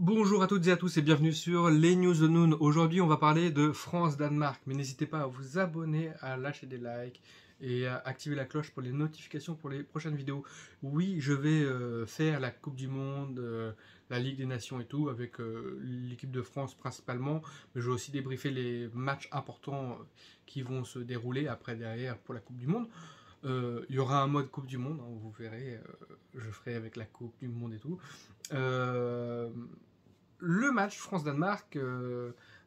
Bonjour à toutes et à tous et bienvenue sur les News de Noon. Aujourd'hui on va parler de France-Danemark, mais n'hésitez pas à vous abonner, à lâcher des likes et à activer la cloche pour les notifications pour les prochaines vidéos. Oui, je vais faire la Coupe du Monde, la Ligue des Nations et tout, avec l'équipe de France principalement, mais je vais aussi débriefer les matchs importants qui vont se dérouler après derrière pour la Coupe du Monde. Il y aura un mode Coupe du Monde, hein, vous verrez, je ferai avec la Coupe du Monde et tout. Le match France-Danemark,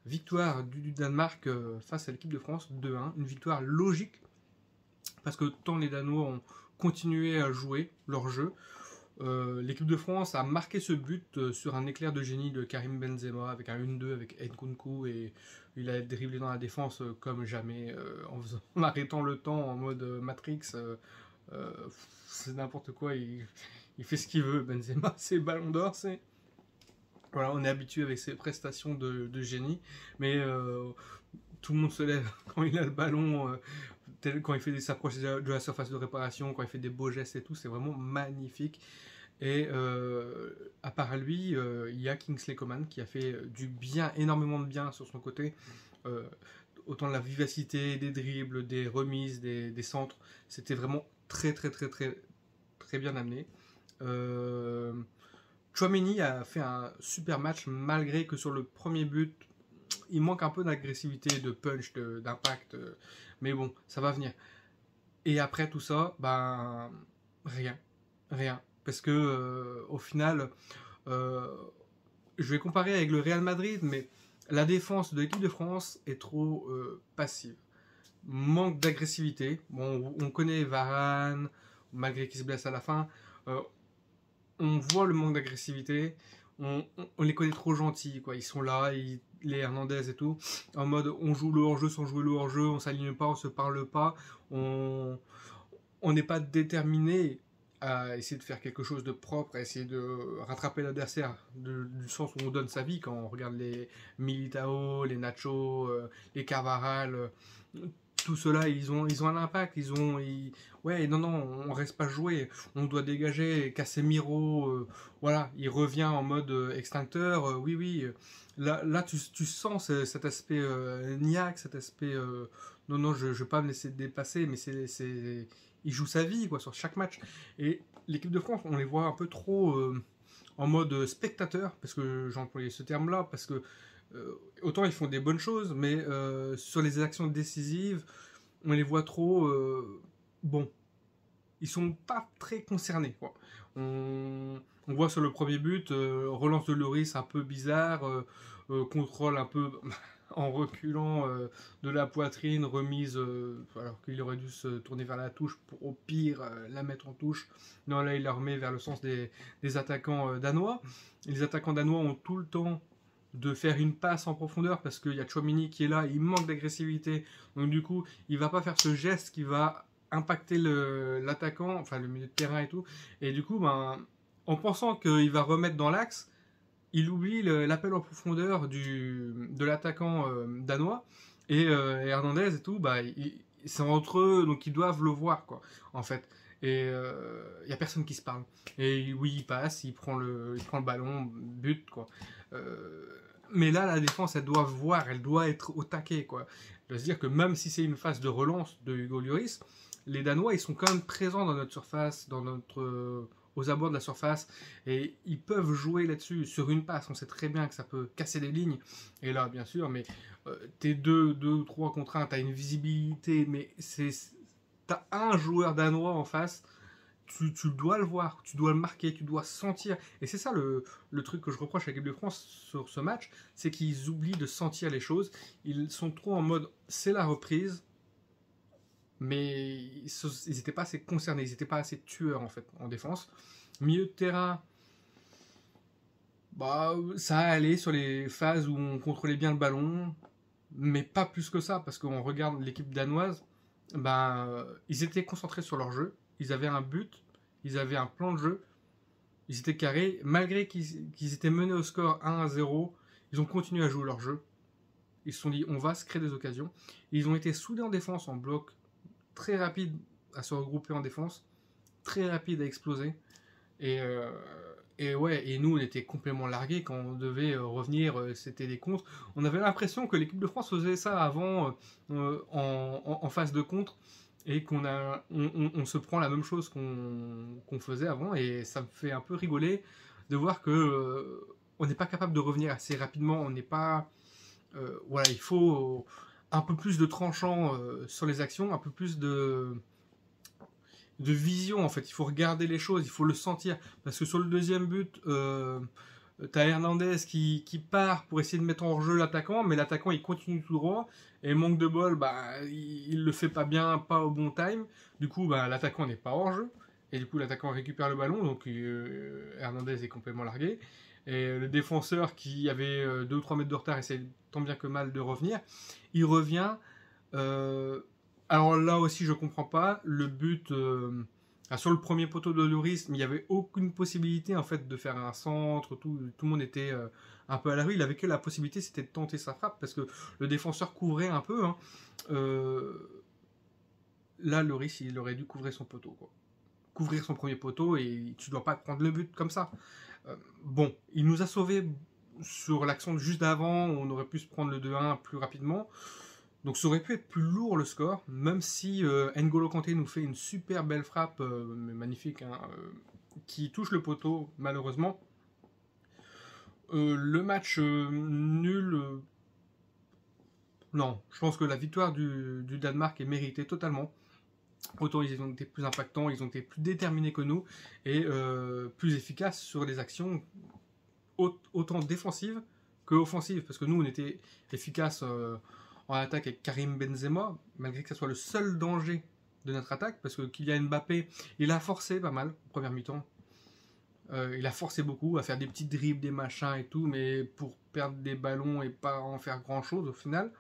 victoire du Danemark face à l'équipe de France 2-1, une victoire logique parce que tant les Danois ont continué à jouer leur jeu. L'équipe de France a marqué ce but sur un éclair de génie de Karim Benzema avec un 1-2 avec Nkunku et il a dribblé dans la défense comme jamais en arrêtant le temps en mode Matrix. C'est n'importe quoi, il fait ce qu'il veut. Benzema, c'est Ballon d'Or, c'est. Voilà, on est habitué avec ses prestations de génie, mais tout le monde se lève quand il a le ballon, quand il fait s'approcher de la surface de réparation, quand il fait des beaux gestes et tout, c'est vraiment magnifique. Et à part lui, il y a Kingsley Coman qui a fait du bien, énormément de bien sur son côté. Autant de la vivacité, des dribbles, des remises, des centres, c'était vraiment très bien amené. Tchouaméni a fait un super match malgré que sur le premier but, il manque un peu d'agressivité, de punch, d'impact. Mais bon, ça va venir. Et après tout ça, ben rien. Parce que au final, euh, je vais comparer avec le Real Madrid, mais la défense de l'équipe de France est trop passive. Manque d'agressivité. Bon, on connaît Varane, malgré qu'il se blesse à la fin. On voit le manque d'agressivité, on les connaît trop gentils, quoi. Ils sont là, les Hernandez et tout, en mode on joue le hors-jeu sans jouer le hors-jeu, on s'aligne pas, on se parle pas, on n'est pas déterminé à essayer de faire quelque chose de propre, à essayer de rattraper l'adversaire, du sens où on donne sa vie quand on regarde les Militao, les Nacho, les Carvaral, tout cela, ils ont un impact, ouais, non, on reste pas jouer, on doit dégager. Casemiro, voilà, il revient en mode extincteur, oui, là tu sens cet aspect niaque, cet aspect, non, je vais pas me laisser dépasser, mais il joue sa vie, quoi, sur chaque match. Et l'équipe de France, on les voit un peu trop en mode spectateur, parce que j'ai employé ce terme-là, parce que autant ils font des bonnes choses, mais sur les actions décisives, on les voit trop. Bon, ils sont pas très concernés, quoi. On voit sur le premier but, relance de Lloris un peu bizarre, contrôle un peu en reculant de la poitrine, remise alors qu'il aurait dû se tourner vers la touche pour au pire la mettre en touche. Non, là il la remet vers le sens des attaquants danois. Les attaquants danois ont tout le temps de faire une passe en profondeur parce qu'il y a Tchouaméni qui est là, il manque d'agressivité, donc du coup il va pas faire ce geste qui va impacter l'attaquant, enfin le milieu de terrain et tout, et du coup ben, en pensant qu'il va remettre dans l'axe, il oublie l'appel en profondeur de l'attaquant danois, et Hernandez et tout, bah, c'est entre eux, donc ils doivent le voir, quoi, en fait. Et il n'y a personne qui se parle. Et oui, il passe, il prend le ballon, but, quoi. Mais là, la défense, elle doit voir, elle doit être au taquet, quoi. Je veux dire que même si c'est une phase de relance de Hugo Lloris, les Danois, ils sont quand même présents dans notre surface, aux abords de la surface, et ils peuvent jouer là-dessus sur une passe. On sait très bien que ça peut casser des lignes. Et là, bien sûr, mais t'es deux ou trois contre un, t'as une visibilité, mais t'as un joueur danois en face. Tu dois le voir, tu dois le marquer, tu dois sentir. Et c'est ça le truc que je reproche à l'équipe de France sur ce match, c'est qu'ils oublient de sentir les choses. Ils sont trop en mode c'est la reprise, mais ils n'étaient pas assez concernés, ils n'étaient pas assez tueurs en fait en défense. Milieu de terrain, bah ça allait sur les phases où on contrôlait bien le ballon, mais pas plus que ça, parce qu'on regarde l'équipe danoise, ben ils étaient concentrés sur leur jeu, ils avaient un but, ils avaient un plan de jeu, ils étaient carrés, malgré qu'ils étaient menés au score 1-0, ils ont continué à jouer leur jeu. Ils se sont dit on va se créer des occasions. Ils ont été soudés en défense, en bloc, très rapide à se regrouper en défense, très rapide à exploser. Et, Et ouais, et nous on était complètement largués quand on devait revenir, c'était des contres. On avait l'impression que l'équipe de France faisait ça avant en phase de contre et on se prend la même chose qu'on faisait avant et ça me fait un peu rigoler de voir que on n'est pas capable de revenir assez rapidement, on n'est pas voilà, il faut un peu plus de tranchant sur les actions, un peu plus de vision en fait. Il faut regarder les choses, il faut le sentir. Parce que sur le deuxième but, t'as Hernandez qui part pour essayer de mettre en jeu l'attaquant, mais l'attaquant il continue tout droit. Et manque de bol, bah, il le fait pas bien, pas au bon time. Du coup, bah, l'attaquant n'est pas hors jeu. Et du coup, l'attaquant récupère le ballon, donc Hernandez est complètement largué. Et le défenseur qui avait 2 ou 3 mètres de retard essaie tant bien que mal de revenir. Il revient. euh, alors là aussi, je comprends pas. Le but sur le premier poteau de Lloris, il n'y avait aucune possibilité en fait de faire un centre. Tout le monde était un peu à la rue. Il avait que la possibilité, c'était de tenter sa frappe parce que le défenseur couvrait un peu. Hein. Là, Lloris, il aurait dû couvrir son poteau, quoi. Couvrir son premier poteau et tu dois pas prendre le but comme ça. Bon, il nous a sauvés sur l'action juste d'avant. On aurait pu se prendre le 2-1 plus rapidement. Donc ça aurait pu être plus lourd le score, même si N'Golo Kanté nous fait une super belle frappe, magnifique, hein, qui touche le poteau malheureusement. Le match nul, non, je pense que la victoire du Danemark est méritée totalement. Autant ils ont été plus impactants, ils ont été plus déterminés que nous et plus efficaces sur les actions autant défensives que offensives, parce que nous on était efficaces en attaque avec Karim Benzema, malgré que ce soit le seul danger de notre attaque, parce que Kylian Mbappé, il a forcé pas mal en première mi-temps. Il a forcé beaucoup à faire des petits dribbles, des machins et tout, mais pour perdre des ballons et pas en faire grand chose au final.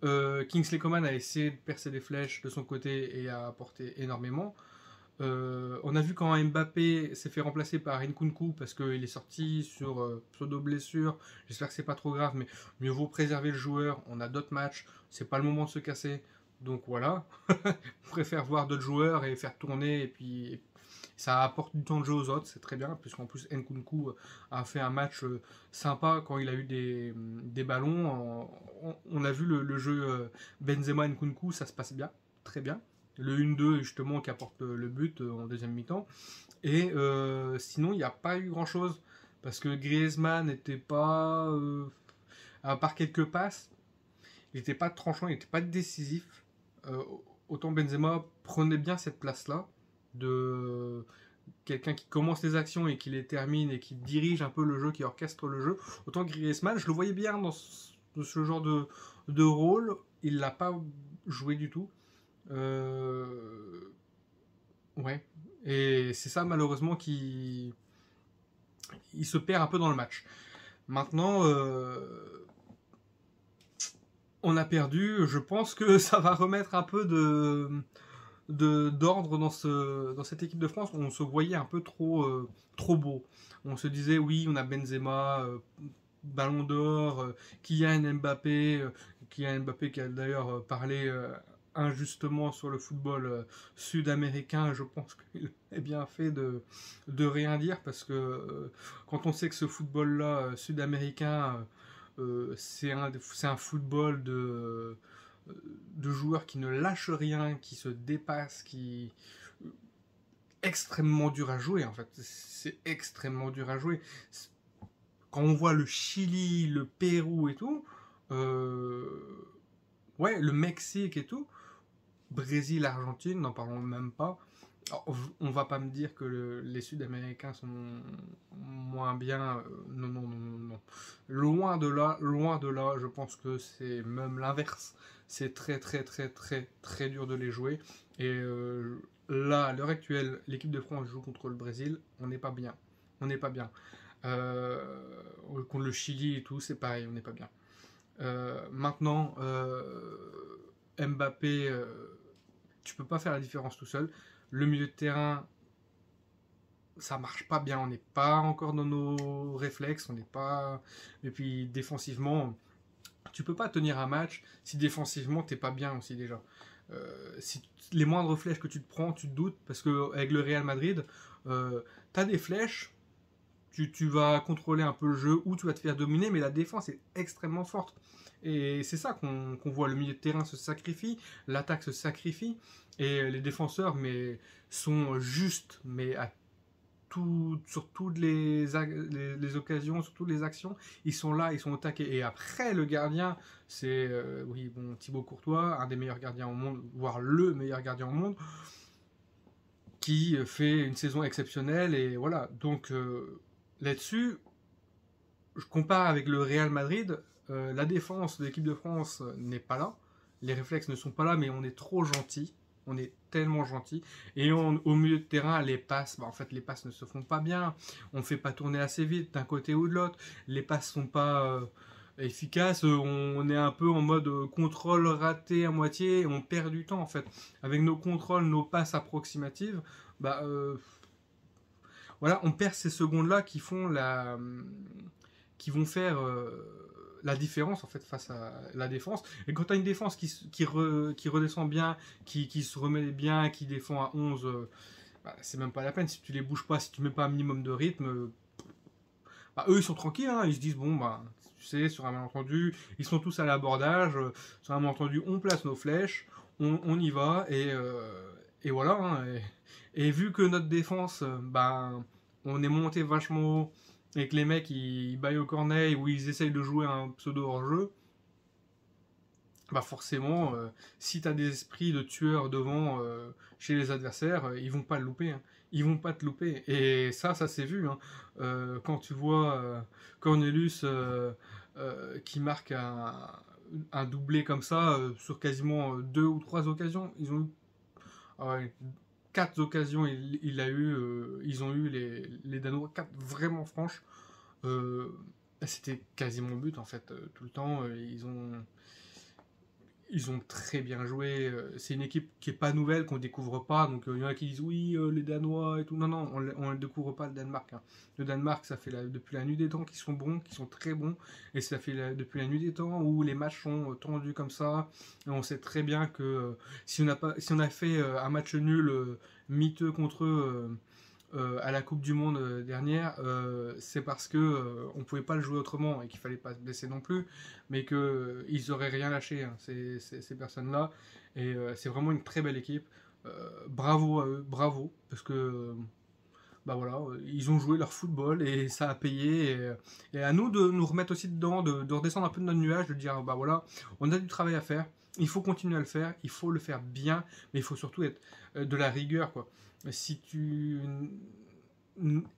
Kingsley Coman a essayé de percer des flèches de son côté et a apporté énormément. On a vu quand Mbappé s'est fait remplacer par Nkunku parce qu'il est sorti sur pseudo-blessure. J'espère que c'est pas trop grave, mais mieux vaut préserver le joueur. On a d'autres matchs, c'est pas le moment de se casser. Donc voilà, on préfère voir d'autres joueurs et faire tourner. Et puis ça apporte du temps de jeu aux autres, c'est très bien, puisqu'en plus Nkunku a fait un match sympa quand il a eu des ballons. On a vu le jeu Benzema-Nkunku, ça se passe bien, très bien. Le 1-2 justement qui apporte le but en deuxième mi-temps. Et sinon, il n'y a pas eu grand-chose. Parce que Griezmann n'était pas... à part quelques passes, il n'était pas tranchant, il n'était pas décisif. Autant Benzema prenait bien cette place-là de quelqu'un qui commence les actions et qui les termine et qui dirige un peu le jeu, qui orchestre le jeu. Autant Griezmann, je le voyais bien dans ce genre de rôle. Il l'a pas joué du tout. Ouais. Et c'est ça malheureusement qui il se perd un peu dans le match. Maintenant, on a perdu. Je pense que ça va remettre un peu d'ordre dans cette équipe de France. On se voyait un peu trop beau. On se disait oui, on a Benzema, Ballon d'Or, Kylian Mbappé qui a d'ailleurs parlé injustement sur le football sud-américain. Je pense qu'il est bien fait de rien dire parce que quand on sait que ce football-là sud-américain, c'est un football de joueurs qui ne lâchent rien, qui se dépassent, qui extrêmement dur à jouer en fait. C'est extrêmement dur à jouer. Quand on voit le Chili, le Pérou et tout, ouais, le Mexique et tout, Brésil, Argentine, n'en parlons même pas. Alors, on va pas me dire que les Sud-Américains sont moins bien. Non, non, non, non, non. Loin de là, je pense que c'est même l'inverse. C'est très, très, très, très, très dur de les jouer. Et là, à l'heure actuelle, l'équipe de France joue contre le Brésil. On n'est pas bien. On n'est pas bien. Contre le Chili et tout, c'est pareil, on n'est pas bien. Maintenant, Mbappé, tu peux pas faire la différence tout seul. Le milieu de terrain, ça marche pas bien. On n'est pas encore dans nos réflexes. On n'est pas. Et puis défensivement, tu peux pas tenir un match si défensivement t'es pas bien aussi déjà. Si les moindres flèches que tu te prends, tu te doutes parce que avec le Real Madrid, t'as des flèches. tu vas contrôler un peu le jeu ou tu vas te faire dominer, mais la défense est extrêmement forte. Et c'est ça qu'on voit, le milieu de terrain se sacrifie, l'attaque se sacrifie, et les défenseurs sont justes, mais sur toutes les occasions, sur toutes les actions, ils sont là, ils sont au taquet. Et après, le gardien, c'est oui, bon, Thibaut Courtois, un des meilleurs gardiens au monde, voire le meilleur gardien au monde, qui fait une saison exceptionnelle. Et voilà, donc là-dessus, je compare avec le Real Madrid, la défense de l'équipe de France n'est pas là, les réflexes ne sont pas là, mais on est trop gentil. On est tellement gentil. Et au milieu de terrain, les passes, en fait, les passes ne se font pas bien. On ne fait pas tourner assez vite d'un côté ou de l'autre. Les passes ne sont pas efficaces. On est un peu en mode contrôle raté à moitié. On perd du temps, en fait. Avec nos contrôles, nos passes approximatives, voilà, on perd ces secondes-là qui vont faire la différence en fait face à la défense. Et quand tu as une défense qui redescend bien, qui se remet bien, qui défend à 11, c'est même pas la peine. Si tu les bouges pas, si tu mets pas un minimum de rythme, eux ils sont tranquilles, hein, ils se disent bon tu sais, sur un malentendu, ils sont tous à l'abordage, sur un malentendu on place nos flèches, on y va et voilà. Hein, et vu que notre défense, on est monté vachement haut, et que les mecs ils baillent au cornet ou ils essayent de jouer un pseudo hors-jeu, forcément, si tu as des esprits de tueurs devant chez les adversaires, ils vont pas le louper. Hein. Ils vont pas te louper. Et ça s'est vu. Hein. Quand tu vois Cornelius qui marque un doublé comme ça sur quasiment 2 ou 3 occasions, ils ont eu 4 occasions, ils ont eu les Danois, 4 vraiment franches. C'était quasiment but en fait, tout le temps. Ils ont très bien joué. C'est une équipe qui est pas nouvelle, qu'on découvre pas. Donc il y en a qui disent oui, les Danois et tout. Non, non, on ne découvre pas le Danemark. Hein. Le Danemark, ça fait depuis la nuit des temps qu'ils sont bons, qu'ils sont très bons. Et ça fait depuis la nuit des temps où les matchs sont tendus comme ça. Et on sait très bien que si on a fait un match nul miteux contre eux à la Coupe du Monde dernière, c'est parce que on pouvait pas le jouer autrement et qu'il fallait pas se blesser non plus, mais que ils auraient rien lâché, hein, ces personnes-là. Et c'est vraiment une très belle équipe. Bravo à eux, bravo, parce que voilà, ils ont joué leur football et ça a payé. Et à nous de nous remettre aussi dedans, de redescendre un peu de notre nuage, de dire voilà, on a du travail à faire. Il faut continuer à le faire, il faut le faire bien, mais il faut surtout être de la rigueur, quoi. Si tu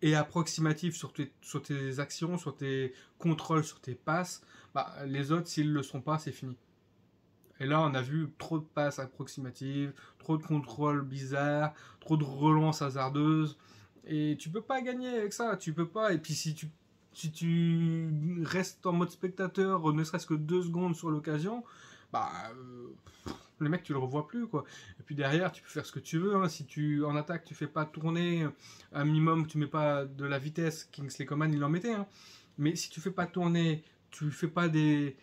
es approximatif sur tes actions, sur tes contrôles, sur tes passes, les autres, s'ils ne le sont pas, c'est fini. Et là, on a vu trop de passes approximatives, trop de contrôles bizarres, trop de relances hasardeuses. Et tu peux pas gagner avec ça, tu peux pas. Et puis si tu restes en mode spectateur, ne serait-ce que 2 secondes sur l'occasion, le mec tu le revois plus quoi. Et puis derrière tu peux faire ce que tu veux. Hein. Si en attaque tu fais pas tourner un minimum, tu mets pas de la vitesse. Kingsley Coman il en mettait. Hein. Mais si tu fais pas tourner, tu fais pas des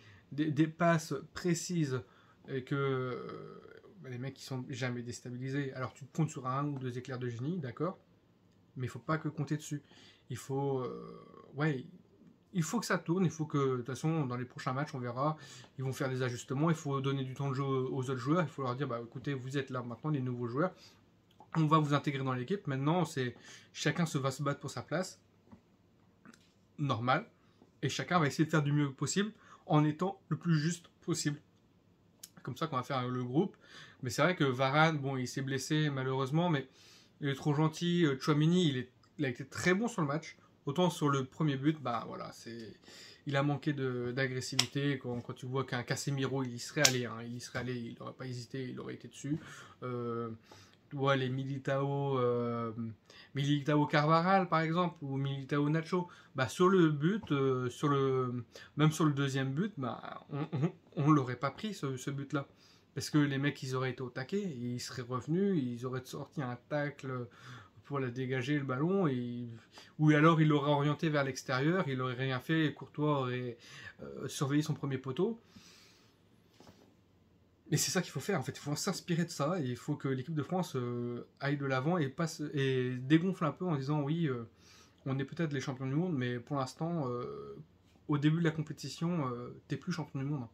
passes précises et que les mecs ils sont jamais déstabilisés. Alors tu comptes sur 1 ou 2 éclairs de génie, d'accord. Mais il faut pas que compter dessus. Il faut, il faut que ça tourne. Il faut que, de toute façon, dans les prochains matchs, on verra. Ils vont faire des ajustements. Il faut donner du temps de jeu aux autres joueurs. Il faut leur dire, écoutez, vous êtes là maintenant, les nouveaux joueurs. On va vous intégrer dans l'équipe. Maintenant, chacun va se battre pour sa place. Normal. Et chacun va essayer de faire du mieux possible en étant le plus juste possible. Comme ça qu'on va faire le groupe. Mais c'est vrai que Varane, il s'est blessé malheureusement, mais il est trop gentil. Tchouaméni, il a été très bon sur le match. Autant sur le premier but, il a manqué d'agressivité. Quand tu vois qu'un Casemiro, il y serait allé. Hein, il n'aurait pas hésité, il aurait été dessus. Les Militao Carvajal, par exemple, ou Militao Nacho. Sur le but, même sur le deuxième but, on ne l'aurait pas pris, ce but-là. Parce que les mecs, ils auraient été au taquet, ils seraient revenus, ils auraient sorti un tacle pour la dégager le ballon, ou alors il l'aurait orienté vers l'extérieur, il n'aurait rien fait, et Courtois aurait surveillé son premier poteau. Mais c'est ça qu'il faut faire, en fait, il faut s'inspirer de ça, et il faut que l'équipe de France aille de l'avant et dégonfle un peu en disant oui, on est peut-être les champions du monde, mais pour l'instant, au début de la compétition, t'es plus champion du monde.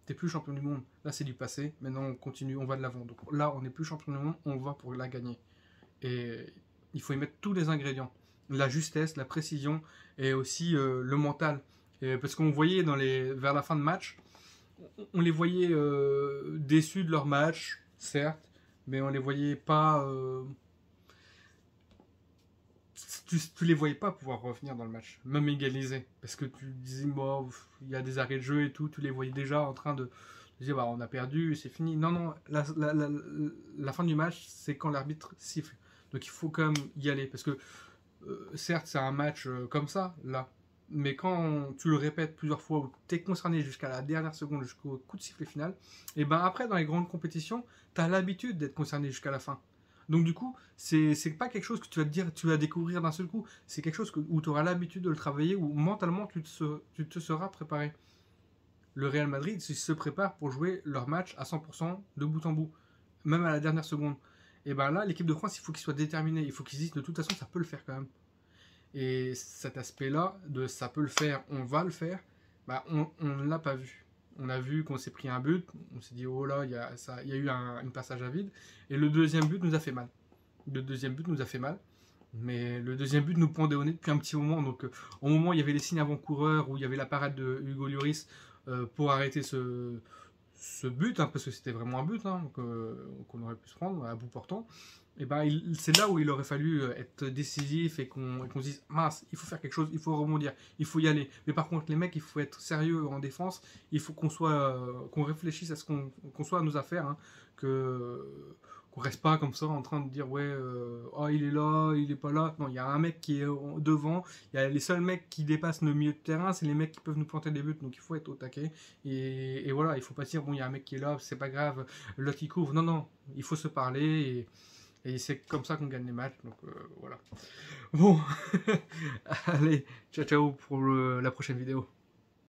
T'es plus champion du monde. Là, c'est du passé. Maintenant, on continue, on va de l'avant. Donc là, on n'est plus champion du monde, on va pour la gagner. Et il faut y mettre tous les ingrédients. La justesse, la précision et aussi le mental. Et parce qu'on voyait vers la fin de match, on les voyait déçus de leur match, certes, mais on les voyait pas. Tu les voyais pas pouvoir revenir dans le match, même égaliser. Parce que tu disais, bon, il y a des arrêts de jeu et tout, tu les voyais déjà en train de dire, bah, on a perdu, c'est fini. Non, non, la fin du match, c'est quand l'arbitre siffle. Donc il faut quand même y aller. Parce que, certes, c'est un match comme ça, là. Mais quand tu le répètes plusieurs fois, où tu es concerné jusqu'à la dernière seconde, jusqu'au coup de sifflet final, et ben après, dans les grandes compétitions, tu as l'habitude d'être concerné jusqu'à la fin. Donc du coup, c'est pas quelque chose que tu vas te dire, tu vas découvrir d'un seul coup. C'est quelque chose où tu auras l'habitude de le travailler, où mentalement tu te seras préparé. Le Real Madrid se prépare pour jouer leur match à 100% de bout en bout, même à la dernière seconde. Et ben là, l'équipe de France, il faut qu'ils soient déterminés. Il faut qu'ils disent de toute façon, ça peut le faire quand même. Et cet aspect-là, de ça peut le faire, on va le faire, bah on ne l'a pas vu. On a vu qu'on s'est pris un but, on s'est dit oh là, il y a eu un passage à vide. Et le deuxième but nous a fait mal. Le deuxième but nous a fait mal. Mais le deuxième but nous pendait au nez depuis un petit moment. Donc au moment où il y avait les signes avant-coureurs, où il y avait la parade de Hugo Lloris pour arrêter ce but, hein, parce que c'était vraiment un but hein, qu'on aurait pu se prendre à bout portant. Et ben, c'est là où il aurait fallu être décisif et qu'on se dise mince, il faut faire quelque chose, il faut rebondir, il faut y aller. Mais par contre, les mecs, il faut être sérieux en défense, il faut qu'on réfléchisse à ce qu'on soit à nos affaires, hein, qu'on reste pas comme ça en train de dire ouais, oh, il est là, il est pas là. Non, il y a un mec qui est devant, il y a les seuls mecs qui dépassent le milieu de terrain, c'est les mecs qui peuvent nous planter des buts, donc il faut être au taquet. Et voilà, il faut pas dire bon, il y a un mec qui est là, c'est pas grave, l'autre qui couvre. Non, non, il faut se parler et c'est comme ça qu'on gagne les matchs. Donc voilà. Bon, allez, ciao ciao pour la prochaine vidéo.